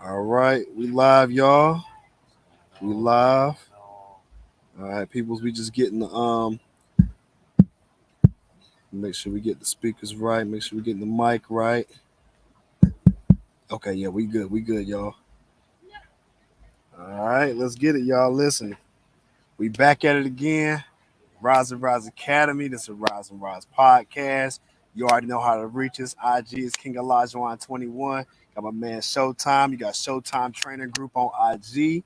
All right, we live, y'all. We live. All right, peoples. We just getting the Make sure we get the speakers right. Make sure we getting the mic right. Okay, yeah, we good. We good, y'all. All right, let's get it, y'all. Listen, we back at it again. Rise and Rise Academy. This is a Rise and Rise podcast. You already know how to reach us. IG is King Alajuwan 21. Got my man Showtime. You got Showtime Training Group on IG. You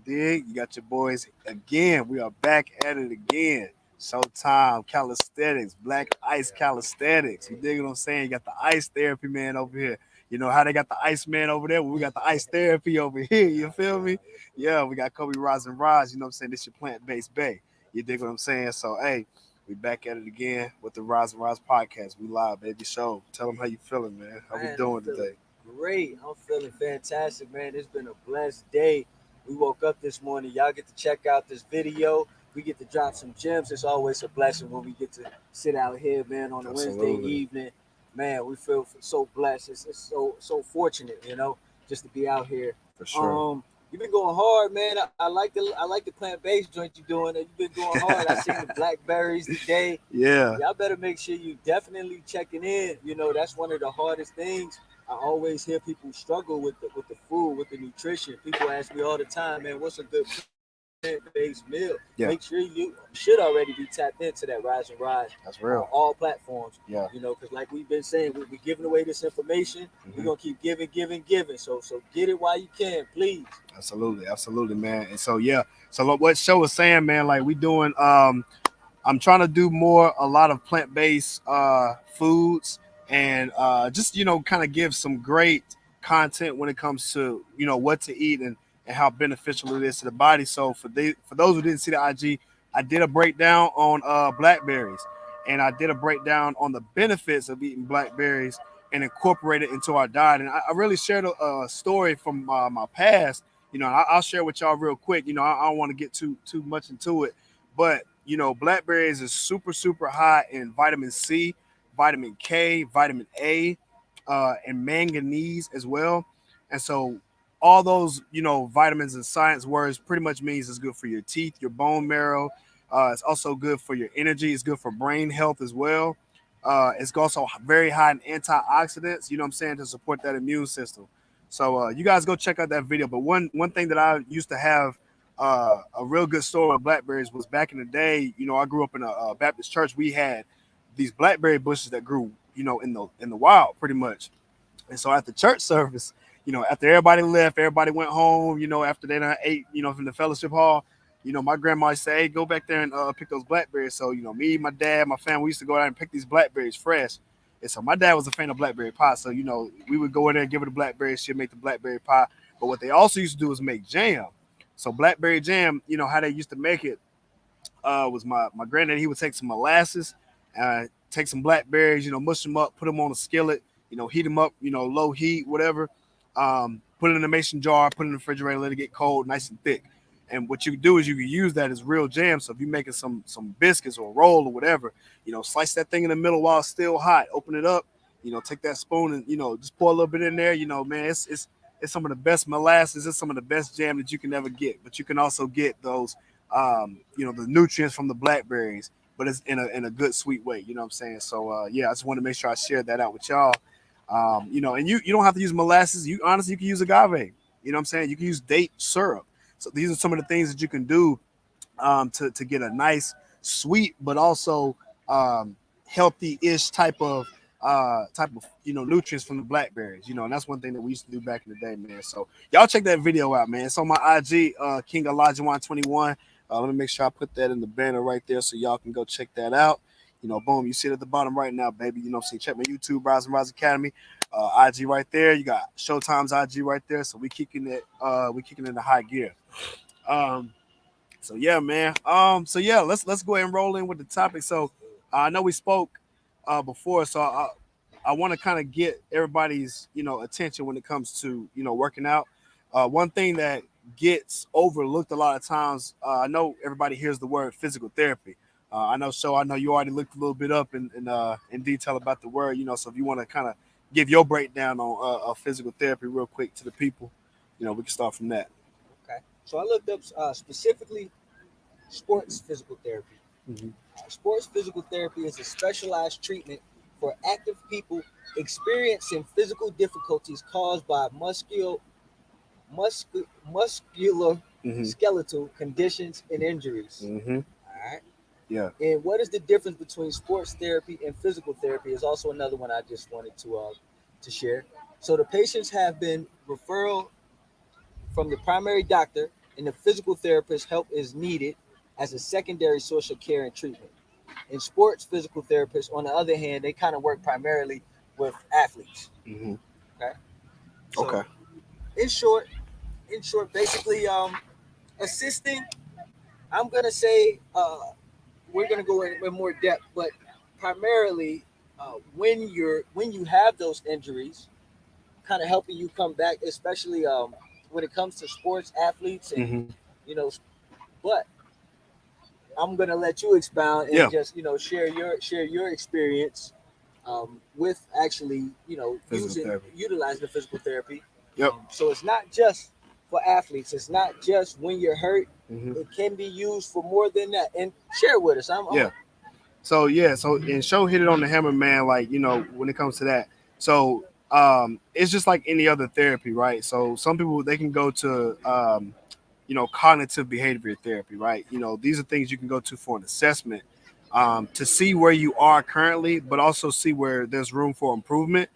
dig? You got your boys again. We are back at it again. Showtime Calisthenics, Black Ice Calisthenics. You dig what I'm saying? You got the ice therapy man over here. You know how they got the ice man over there? Well, we got the ice therapy over here. You feel me? Yeah, we got Cobe Rise and Rise. You know what I'm saying? This your plant-based bay. You dig what I'm saying? So, hey, we back at it again with the Rise and Rise podcast. We live, baby. Show. Tell them how you feeling, man. How we Man, I'm doing feeling today? great. I'm feeling fantastic, man. It's been a blessed day. We woke up this morning. Y'all get to check out this video. We get to drop some gems. It's always a blessing when we get to sit out here, man, on a Wednesday Absolutely. evening. Man, we feel so blessed. It's so fortunate, just to be out here. For sure. Um, you've been going hard, man. I like the plant based joint you're doing. You've been going hard. I seen the blackberries today. Yeah. Y'all better make sure you definitely checking in. That's one of the hardest things. I always hear people struggle with the food, with the nutrition. People ask me all the time, man, what's a good plant-based meal? Yeah. Make sure you should already be tapped into that Rise and Rise That's on real. all platforms. Yeah. Because like we've been saying, we're giving away this information. We're Hmm. gonna keep giving, giving, giving. So get it while you can, please. Absolutely. Absolutely, man. And so, yeah. So, what Show was saying, man, like we doing, I'm trying to do a lot of plant based foods and just kind of give some great content when it comes to what to eat and how beneficial it is to the body. So for those who didn't see the IG, I did a breakdown on blackberries, and I did a breakdown on the benefits of eating blackberries and incorporate it into our diet. And I really shared a story from my past. I'll share with y'all real quick. I don't want to get too much into it, but blackberries is super high in vitamin C, vitamin K, vitamin A, and manganese as well. And so all those vitamins and science words pretty much means it's good for your teeth, your bone marrow. It's also good for your energy. It's good for brain health as well. It's also very high in antioxidants. You know what I'm saying, to support that immune system. So you guys go check out that video. But one thing that I used to have a real good story with blackberries was back in the day. I grew up in a Baptist church. We had these blackberry bushes that grew, in the wild, pretty much. And so at the church service, after everybody left, everybody went home. After they done ate, from the fellowship hall. My grandma used to say, "Hey, go back there and pick those blackberries." So me, my dad, my family, we used to go out and pick these blackberries fresh. And so my dad was a fan of blackberry pie. So we would go in there and give her the blackberries. She'd make the blackberry pie. But what they also used to do is make jam. So blackberry jam, how they used to make it was my granddad. He would take some molasses, take some blackberries, mush them up, put them on a skillet, heat them up, low heat, whatever. Put it in a mason jar, put it in the refrigerator, let it get cold, nice and thick. And what you can do is you can use that as real jam. So if you're making some biscuits or a roll or whatever, slice that thing in the middle while it's still hot. Open it up, take that spoon and just pour a little bit in there. Man, it's some of the best molasses. It's some of the best jam that you can ever get. But you can also get those the nutrients from the blackberries, but it's in a good sweet way. You know what I'm saying? So yeah, I just want to make sure I share that out with y'all. And you don't have to use molasses. You honestly you can use agave. You know what I'm saying? You can use date syrup. So these are some of the things that you can do to get a nice sweet, but also healthy-ish type of nutrients from the blackberries. And that's one thing that we used to do back in the day, man. So y'all check that video out, man. It's on my IG, King Alajuwan 21. Let me make sure I put that in the banner right there so y'all can go check that out. Boom, you see it at the bottom right now, baby. See, check my YouTube, Rise and Rise Academy, IG right there. You got Showtime's IG right there. So we kicking it into high gear. Um, so yeah, man. So yeah, let's go ahead and roll in with the topic. So I know we spoke before, so I want to kind of get everybody's attention when it comes to working out. One thing that gets overlooked a lot of times, I know everybody hears the word physical therapy. I know you already looked a little bit up in detail about the word. So if you want to kind of give your breakdown on physical therapy real quick to the people. we can start from that. Okay. So I looked up specifically sports physical therapy. Hmm. Sports physical therapy is a specialized treatment for active people experiencing physical difficulties caused by muscular Hmm. skeletal conditions and injuries. Hmm. All right. Yeah. And what is the difference between sports therapy and physical therapy is also another one I just wanted to share. So the patients have been referral from the primary doctor, and the physical therapist help is needed as a secondary source of care and treatment. In sports physical therapists, on the other hand, they kind of work primarily with athletes. Hmm. Okay, so Okay. in short, basically, assisting. I'm gonna say we're gonna go in more depth, but primarily when you have those injuries, kind of helping you come back, especially when it comes to sports athletes and Hmm. you know. But I'm gonna let you expound and Yeah. just share your experience with actually Physical therapy. utilizing the physical therapy. Yep. So it's not just for athletes. It's not just when you're hurt. Hmm. It can be used for more than that. And share with us. I'm Yeah. So yeah, so and show hit it on the hammer, man. Like when it comes to that, so it's just like any other therapy, right? So some people they can go to cognitive behavior therapy, right? These are things you can go to for an assessment, to see where you are currently, but also see where there's room for improvement.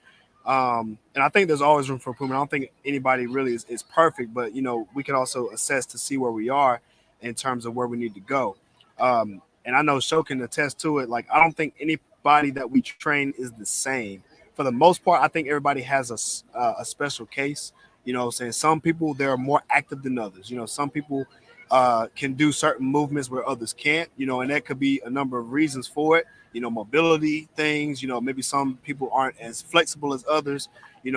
And I think there's always room for improvement. I don't think anybody really is perfect, but we can also assess to see where we are in terms of where we need to go. And I know Sho can attest to it. Like I don't think anybody that we train is the same. For the most part, I think everybody has a special case. Saying some people they're more active than others. Some people can do certain movements where others can't. And that could be a number of reasons for it. Mobility things. Maybe some people aren't as flexible as others.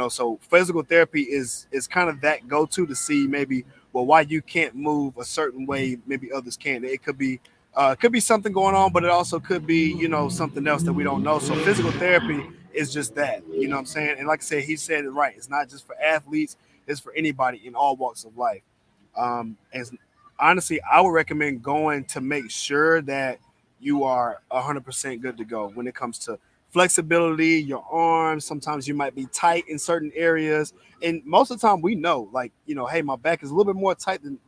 So physical therapy is kind of that go to see maybe well why you can't move a certain way maybe others can. It could be something going on, but it also could be something else that we don't know. So physical therapy is just that. You know what I'm saying? And like I said, he said it right. It's not just for athletes. It's for anybody in all walks of life. And honestly, I would recommend going to make sure that you are 100% good to go when it comes to flexibility, your arms. Sometimes you might be tight in certain areas. And most of the time we know, like, hey, my back is a little bit more tight than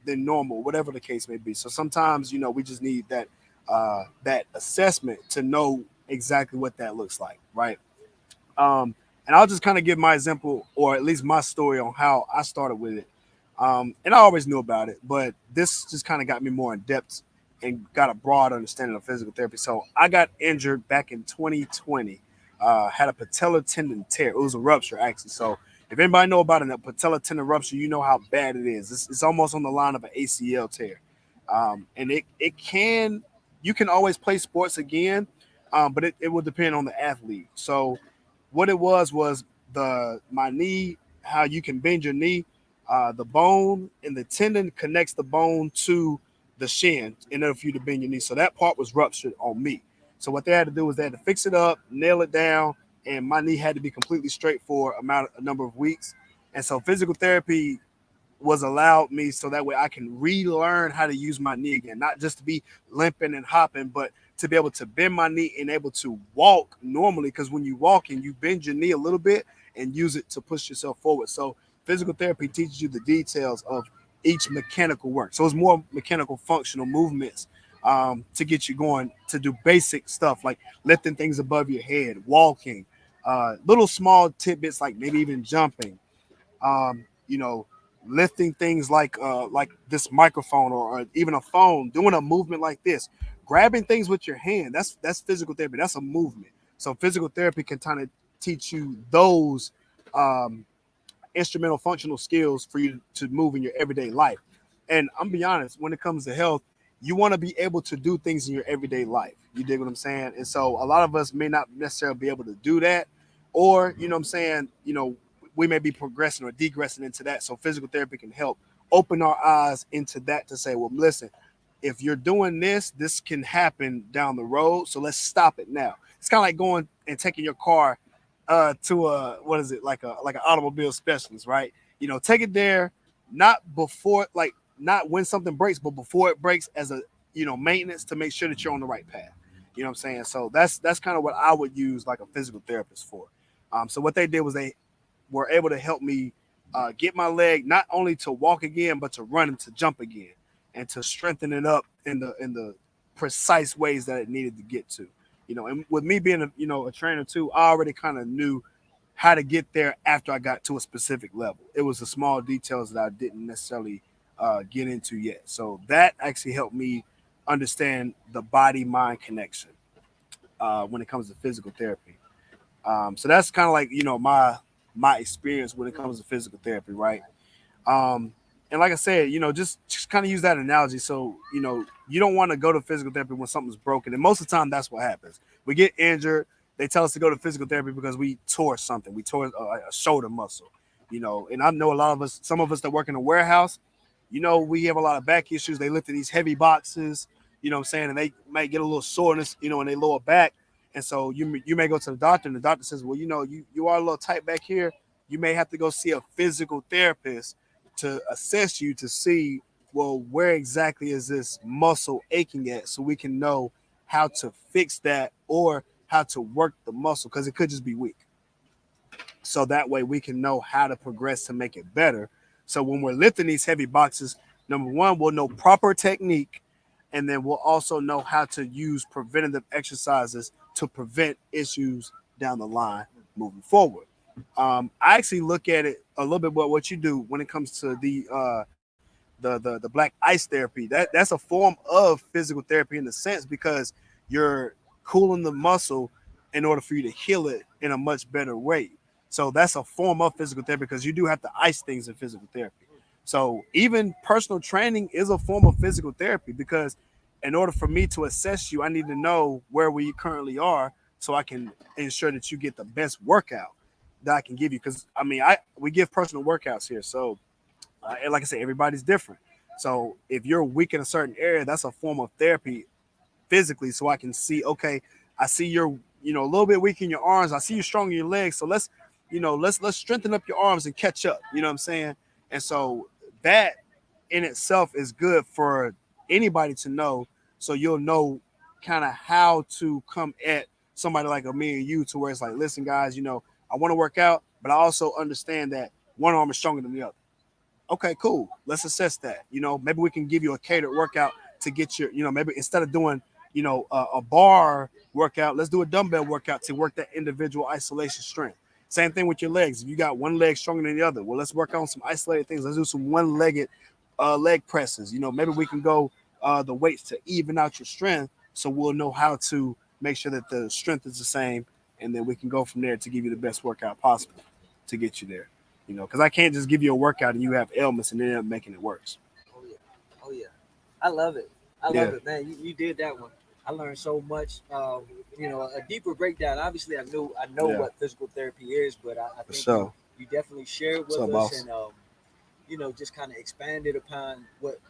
normal, whatever the case may be. So sometimes, we just need that assessment to know exactly what that looks like, right? And I'll just kind of give my example, or at least my story on how I started with it. And I always knew about it, but this just kind of got me more in depth and got a broad understanding of physical therapy. So I got injured back in 2020. Had a patellar tendon tear. It was a rupture, actually. So if anybody know about it, a patellar tendon rupture, you know how bad it is. It's almost on the line of an ACL tear. And it can you can always play sports again, but it will depend on the athlete. So what it was the my knee, how you can bend your knee, the bone and the tendon connects the bone to the shin in order for you to bend your knee. So that part was ruptured on me. So what they had to do was they had to fix it up, nail it down, and my knee had to be completely straight for a number of weeks. And so physical therapy was allowed me so that way I can relearn how to use my knee again, not just to be limping and hopping, but to be able to bend my knee and able to walk normally. Because when you walk and you bend your knee a little bit and use it to push yourself forward. So physical therapy teaches you the details of each mechanical work. So it's more mechanical functional movements to get you going to do basic stuff like lifting things above your head, walking, little small tidbits like maybe even jumping, um, you know, lifting things like this microphone or even a phone, doing a movement like this, grabbing things with your hand. That's physical therapy. That's a movement. So physical therapy can kind of teach you those um, instrumental functional skills for you to move in your everyday life. And I'm be honest, when it comes to health, you want to be able to do things in your everyday life. You dig what I'm saying? And so a lot of us may not necessarily be able to do that, or what I'm saying, we may be progressing or degressing into that. So physical therapy can help open our eyes into that to say, well, listen, if you're doing this, this can happen down the road. So let's stop it now. It's kind of like going and taking your car to a what is it like an automobile specialist, right? take it there, not before, like not when something breaks, but before it breaks, as a maintenance, to make sure that you're on the right path. You know what I'm saying? So that's kind of what I would use like a physical therapist for. So what they did was they were able to help me get my leg not only to walk again, but to run and to jump again, and to strengthen it up in the precise ways that it needed to get to. And with me being a trainer too, I already kind of knew how to get there after I got to a specific level. It was the small details that I didn't necessarily get into yet. So that actually helped me understand the body mind connection when it comes to physical therapy. So that's kind of like my experience when it comes to physical therapy, right? Um, and like I said, just kind of use that analogy. So you don't want to go to physical therapy when something's broken, and most of the time that's what happens. We get injured. They tell us to go to physical therapy because we tore something. We tore a shoulder muscle. And I know a lot of us, some of us that work in a warehouse, we have a lot of back issues. They lift these heavy boxes, what I'm saying, and they might get a little soreness, in their lower back. And so you may go to the doctor, and the doctor says, well, you are a little tight back here. You may have to go see a physical therapist to assess you to see, well, where exactly is this muscle aching at, so we can know how to fix that or how to work the muscle, because it could just be weak. So that way we can know how to progress to make it better. So when we're lifting these heavy boxes, number one, we'll know proper technique, and then we'll also know how to use preventative exercises to prevent issues down the line moving forward. I actually look at it a little bit what you do when it comes to the black ice therapy. That's a form of physical therapy in a sense, because you're cooling the muscle in order for you to heal it in a much better way. So that's a form of physical therapy, because you do have to ice things in physical therapy. So even personal training is a form of physical therapy, because in order for me to assess you, I need to know where we currently are, so I can ensure that you get the best workout that I can give you. Because I mean, I we give personal workouts here, so and like I said, everybody's different. So if you're weak in a certain area, that's a form of therapy physically, so I can see, okay, I see you're a little bit weak in your arms. I see you strong in your legs. So let's strengthen up your arms and catch up. You know what I'm saying? And so that in itself is good for anybody to know. So you'll know kind of how to come at somebody like a me and you, to where it's like, listen, guys, I want to work out, but I also understand that one arm is stronger than the other. Okay, cool. Let's assess that. Maybe we can give you a catered workout to get your, maybe instead of doing, a bar workout, let's do a dumbbell workout to work that individual isolation strength. Same thing with your legs. If you got one leg stronger than the other, well, let's work on some isolated things. Let's do some one-legged leg presses. Maybe we can go the weights to even out your strength, so we'll know how to make sure that the strength is the same, and then we can go from there to give you the best workout possible to get you there. Because I can't just give you a workout and you have ailments and then end up making it worse. Oh yeah, oh yeah, I love it. I Yeah, love it, man. You did that one. I learned so much. A deeper breakdown. Obviously, I know yeah, what physical therapy is, but I for think you sure. you definitely shared What's with up, us, boss? and just kind of expanded upon what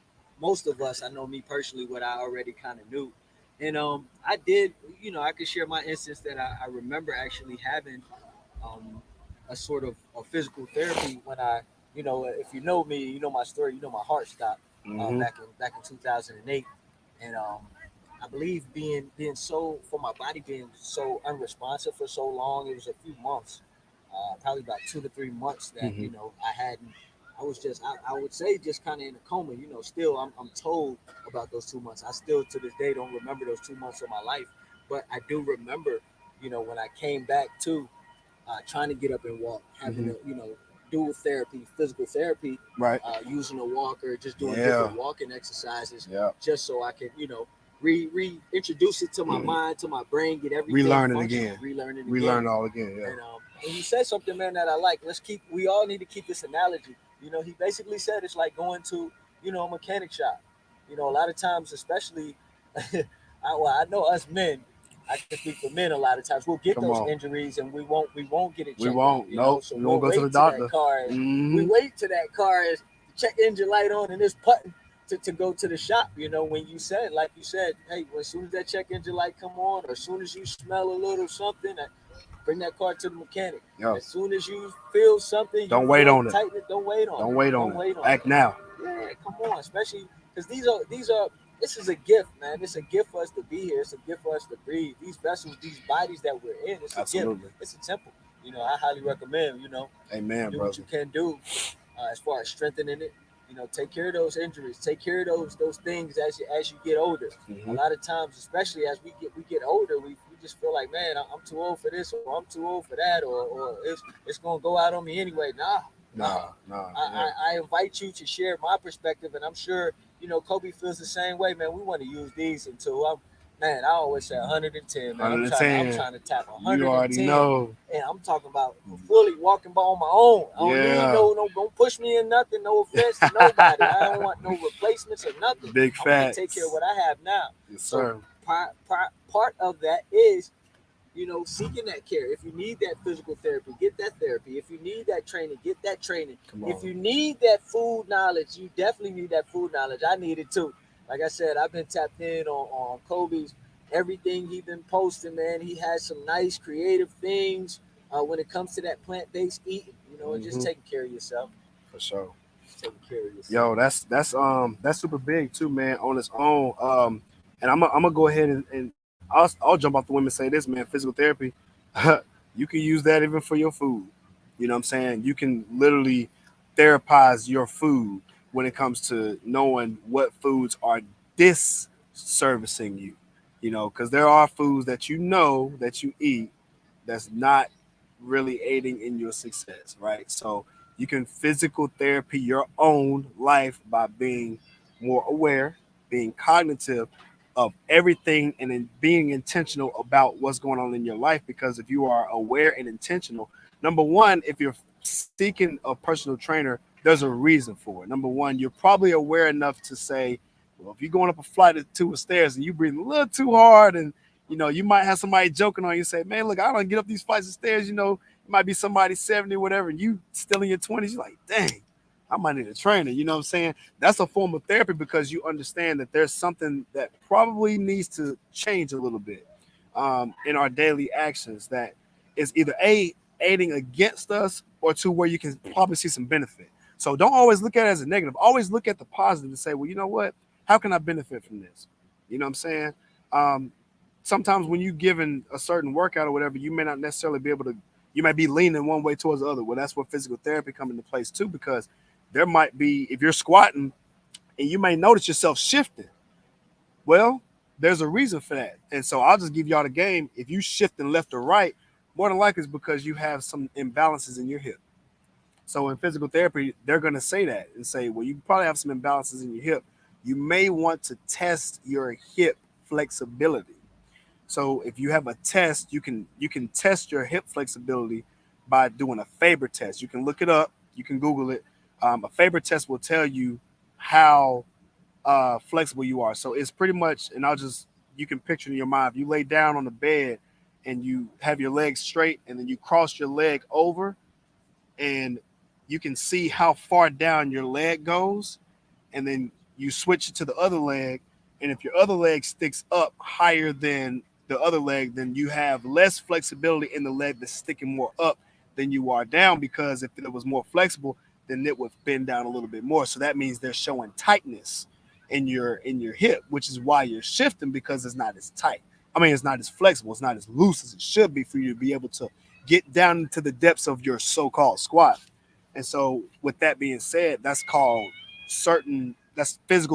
most of us. I know me personally, what I already kind of knew, and I did. I could share my instance that I remember actually having um, a sort of a physical therapy when if you know me, you know my story, you know my heart stopped Mm-hmm. back in 2008, and I believe being so for my body being so unresponsive for so long, it was a few months, probably about 2 to 3 months that Mm-hmm. I hadn't. I was just I would say just kind of in a coma. Still I'm told about those 2 months. I still to this day don't remember those 2 months of my life, but I do remember when I came back to trying to get up and walk, having Mm-hmm. to do therapy, physical therapy, Right. using a walker, just doing Yeah. different walking exercises, Yeah. just so I can reintroduce it to my mind, to my brain, get everything Relearn it functioning, again. relearn it again. Relearn all again. Yeah. And you said something, man, that I like. We all need to keep this analogy. He basically said it's like going to a mechanic shop. A lot of times, especially, I know us men. I can speak for men. A lot of times, we'll get Come those on. injuries and we won't get it We checked out. won't. Nope. So We won't we'll go to the wait to that doctor. car. We Mm-hmm. wait to that car is check engine light on and it's putting to go to the shop. When you said, like you said, hey, as soon as that check engine light come on, or as soon as you smell a little something, Bring that car to the mechanic. Yeah. As soon as you feel something, you Don't wait feel on it. tightness, don't wait on Don't it. wait on Don't it. wait on it. Act now. Yeah, come on. Especially because these are this is a gift, man. It's a gift for us to be here. It's a gift for us to breathe. These vessels, these bodies that we're in, it's a gift. Absolutely. It's a temple. I highly recommend, Amen, do what you brother. can do as far as strengthening it. Take care of those injuries. Take care of those things as you get older. A Hmm. lot of times, especially as we get older, we just feel like, man, I'm too old for this, or I'm too old for that, or it's gonna go out on me anyway. Nah, nah. Nah, nah, I, yeah. I invite you to share my perspective, and I'm sure Kobe feels the same way, man. We want to use these until man. I always say 110, man. I'm 110. trying to tap You already 110, know. and I'm talking about fully walking by on my own. I don't need Yeah. no, don't push me in nothing. No offense to nobody. I don't want no replacements or nothing. Big I want to take care of facts. what I have now. Yes, So sir. part of that is seeking that care. If you need that physical therapy, get that therapy. If you need that training, get that training. Come If on. you need that food knowledge, you definitely need that food knowledge. I need it too. Like I said, I've been tapped in on Kobe's everything he's been posting, man. He has some nice creative things when it comes to that plant-based eating, and just Hmm. taking care of yourself. For sure. Just taking care of yourself. Yo, that's super big too, man, on its own. And I'm gonna go ahead and I'll jump off the whim and say this, man. Physical therapy, you can use that even for your food. You know what I'm saying? You can literally therapize your food when it comes to knowing what foods are disservicing you. Because there are foods that that you eat that's not really aiding in your success, right? So you can physical therapy your own life by being more aware, being cognitive of everything, and then being intentional about what's going on in your life. Because if you are aware and intentional, number one, if you're seeking a personal trainer, there's a reason for it. Number one, you're probably aware enough to say, well, if you're going up a flight of two stairs and you breathing a little too hard, and you might have somebody joking on you, say, man, look, I don't get up these flights of stairs. It might be somebody 70 or whatever, and you still in your 20s. You're like, dang, I might need a trainer. You know what I'm saying? That's a form of therapy because you understand that there's something that probably needs to change a little bit in our daily actions that is either A, aiding against us, or two, where you can probably see some benefit. So don't always look at it as a negative. Always look at the positive and say, well, you know what? How can I benefit from this? You know what I'm saying? Um, Sometimes when you given a certain workout or whatever, you may not necessarily be able to. You might be leaning one way towards the other. Well, that's where physical therapy come into place too, because there might be, if you're squatting and you may notice yourself shifting. Well, there's a reason for that, and so I'll just give y'all the game. If you shifting left or right, more than likely it's because you have some imbalances in your hip. So in physical therapy, they're going to say that and say, well, you probably have some imbalances in your hip. You may want to test your hip flexibility. So if you have a test, you can test your hip flexibility by doing a Faber test. You can look it up. You can Google it. A Faber test will tell you how flexible you are. So it's pretty much, and you can picture in your mind, if you lay down on the bed and you have your legs straight and then you cross your leg over, and you can see how far down your leg goes, and then you switch it to the other leg, and if your other leg sticks up higher than the other leg, then you have less flexibility in the leg that's sticking more up than you are down, because if it was more flexible, then it would bend down a little bit more. So that means they're showing tightness in your hip, which is why you're shifting, because it's not as tight. I mean, it's not as flexible, it's not as loose as it should be for you to be able to get down into the depths of your so-called squat. And so, with that being said, that's physical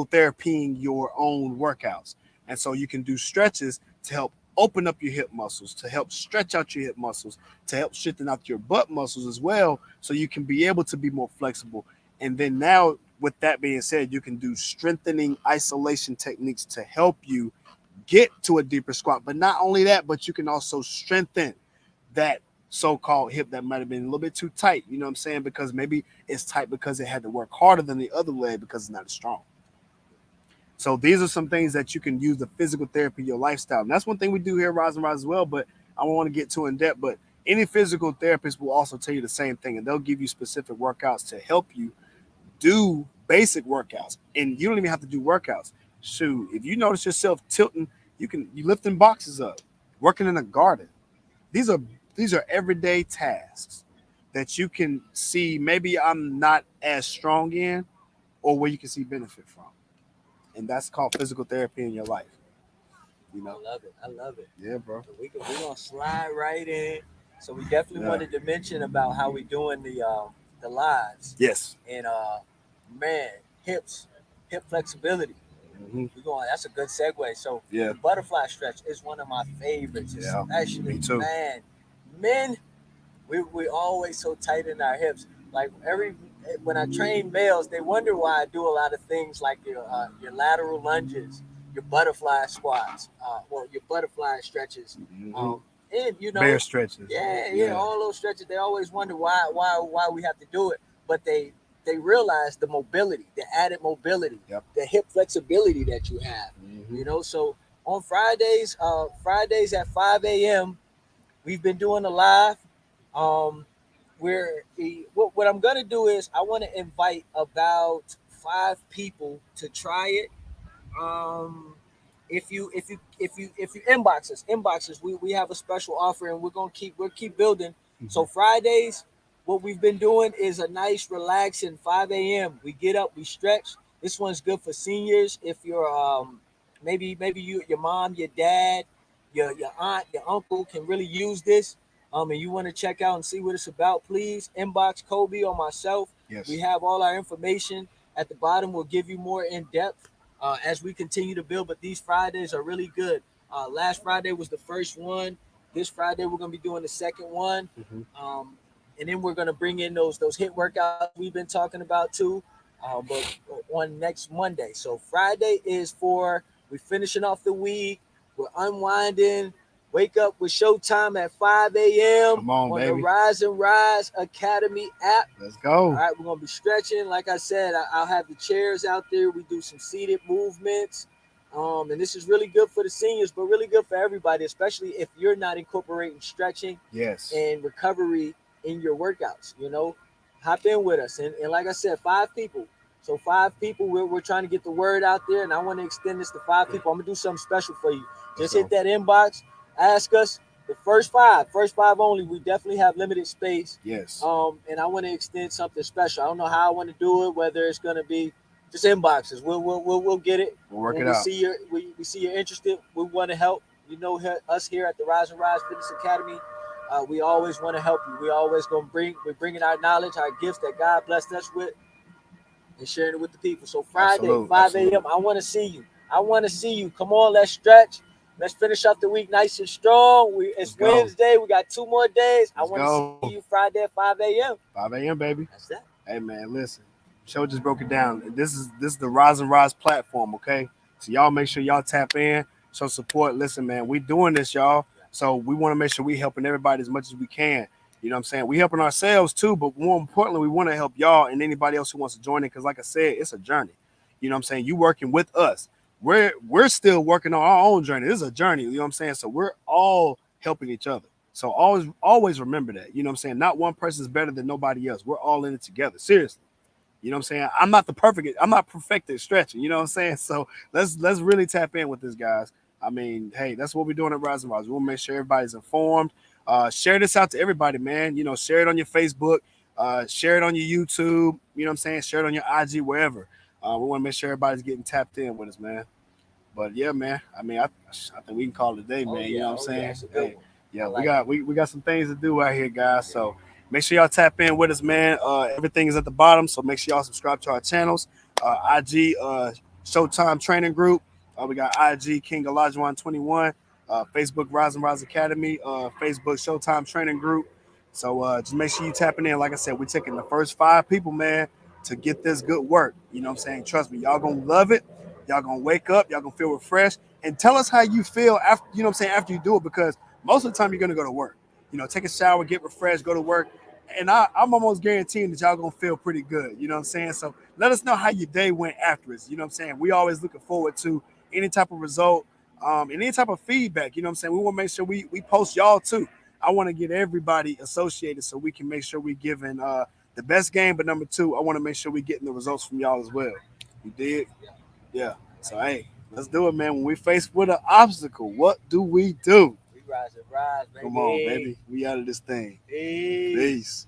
therapying your own workouts. And so, you can do stretches to help open up your hip muscles, to help stretch out your hip muscles, to help strengthen out your butt muscles as well, so you can be able to be more flexible. And then, now, with that being said, you can do strengthening isolation techniques to help you get to a deeper squat. But not only that, but you can also strengthen that so-called hip that might have been a little bit too tight. You know what I'm saying? Because maybe it's tight because it had to work harder than the other leg because it's not as strong. So these are some things that you can use the physical therapy your lifestyle. And that's one thing we do here at Rise and Rise as well, but I don't want to get too in depth. But any physical therapist will also tell you the same thing, and they'll give you specific workouts to help you do basic workouts. And you don't even have to do workouts. Shoot, if you notice yourself tilting, you lifting boxes up, working in a garden. These are these are everyday tasks that you can see maybe I'm not as strong in, or where you can see benefit from. And that's called physical therapy in your life. You I know? love it. I love it. Yeah, bro. So we're gonna slide right in. So we definitely Yeah. wanted to mention about how we doing the lives Yes. and man, hips, hip flexibility. Hmm. We're going. That's a good segue. So Yeah. the butterfly stretch is one of my favorites, Yeah. Me especially too. man, men. We always so tight in our hips. Like every when I train males, they wonder why I do a lot of things like your lateral lunges, your butterfly squats, or your butterfly stretches, Hmm. and Bear stretches. yeah, Yeah. all those stretches. They always wonder why we have to do it, but they realize the mobility, the added mobility, Yep. the hip flexibility that you have. Hmm. So on Fridays at 5 a.m. we've been doing a live. Um, what I'm gonna do is I want to invite about 5 people to try it. Um, if you inboxes, we have a special offer and we'll keep building. So Fridays, what we've been doing is a nice relaxing 5 a.m. We get up, we stretch. This one's good for seniors. If you're maybe your mom, your dad, your aunt, your uncle can really use this. And you want to check out and see what it's about, please inbox Cobe or myself. We Yes. have all our information at the bottom. We'll give you more in depth as we continue to build. But these Fridays are really good. Last Friday was the first one. This Friday we're gonna be doing the second one, Hmm. um, and then we're gonna bring in those hit workouts we've been talking about too. But on next Monday. So Friday is for we're finishing off the week. We're unwinding. Wake up with Showtime at 5 a.m. Come on, on the baby. Rise and Rise Academy app. Let's All go. right, we're gonna be stretching. Like I said, I'll have the chairs out there. We do some seated movements, and this is really good for the seniors, but really good for everybody, especially if you're not incorporating stretching Yes. and recovery in your workouts. Hop in with us, and like I said, 5 people. So 5 people, we're trying to get the word out there, and I want to extend this to 5 people. I'm gonna do something special for you. Let's Just hit go. that inbox, ask us. The first five only. We definitely have limited space, Yes. and I want to extend something special. I don't know how I want to do it. Whether it's going to be just inboxes, we'll get it We'll work when it out. we see you're interested. We want to help. Us here at the Rise and Rise Fitness Academy. We always want to help you. We always we're bringing our knowledge, our gifts that God blessed us with, and sharing it with the people. So Friday, Absolute. 5 a.m. Absolute. I want to see you. I want to see you. Come on, let's stretch. Let's finish up the week nice and strong. Let's It's go. Wednesday. We got 2 more days. I Let's want to see go. you Friday at 5 a.m. 5 a.m. baby. That's that. Hey man, listen. Show just broke it down. This is the Rise and Rise platform, okay? So y'all make sure y'all tap in, show support. Listen, man, we doing this, y'all. So we want to make sure we helping everybody as much as we can. You know what I'm saying? We helping ourselves too, but more importantly, we want to help y'all and anybody else who wants to join in. Because like I said, it's a journey. You know what I'm saying? You working with us. We're still working on our own journey. This is a journey. You know what I'm saying? So we're all helping each other. So always remember that. You know what I'm saying? Not one person is better than nobody else. We're all in it together. Seriously. You know what I'm saying? I'm not perfected stretching. You know what I'm saying? So let's really tap in with this, guys. I mean, hey, that's what we're doing at Rise and Rise. We'll make sure everybody's informed. Share this out to everybody, man. Share it on your Facebook, share it on your YouTube. You know what I'm saying? Share it on your IG, wherever. We want to make sure everybody's getting tapped in with us, man. But yeah, man. I mean, I think we can call it a day, man. You know what I'm Oh yeah, saying? it's a good Hey, one. I yeah, we like it. got we got some things to do out here, guys. So make sure y'all tap in with us, man. Everything is at the bottom, so make sure y'all subscribe to our channels. IG Showtime Training Group. We got IG King Alajuwan 21. Facebook Rise and Rise Academy. Facebook Showtime Training Group. So just make sure you tapping in. Like I said, we're taking the first 5 people, man, to get this good work. You know what I'm saying? Trust me, y'all gonna love it. Y'all gonna wake up, y'all gonna feel refreshed, and tell us how you feel after you know what I'm saying after you do it, because most of the time you're gonna go to work. Take a shower, get refreshed, go to work. And I'm almost guaranteeing that y'all gonna feel pretty good. You know what I'm saying? So let us know how your day went afterwards. You know what I'm saying? We always looking forward to any type of result, and any type of feedback. You know what I'm saying? We want to make sure we post y'all too. I want to get everybody associated so we can make sure we giving the best game. But number two, I want to make sure we getting the results from y'all as well. You did? Yeah, Yeah. So hey, let's do it, man. When we faced with an obstacle, what do we do? rise and rise, baby. Come on, baby. We out of this thing. Peace. Peace.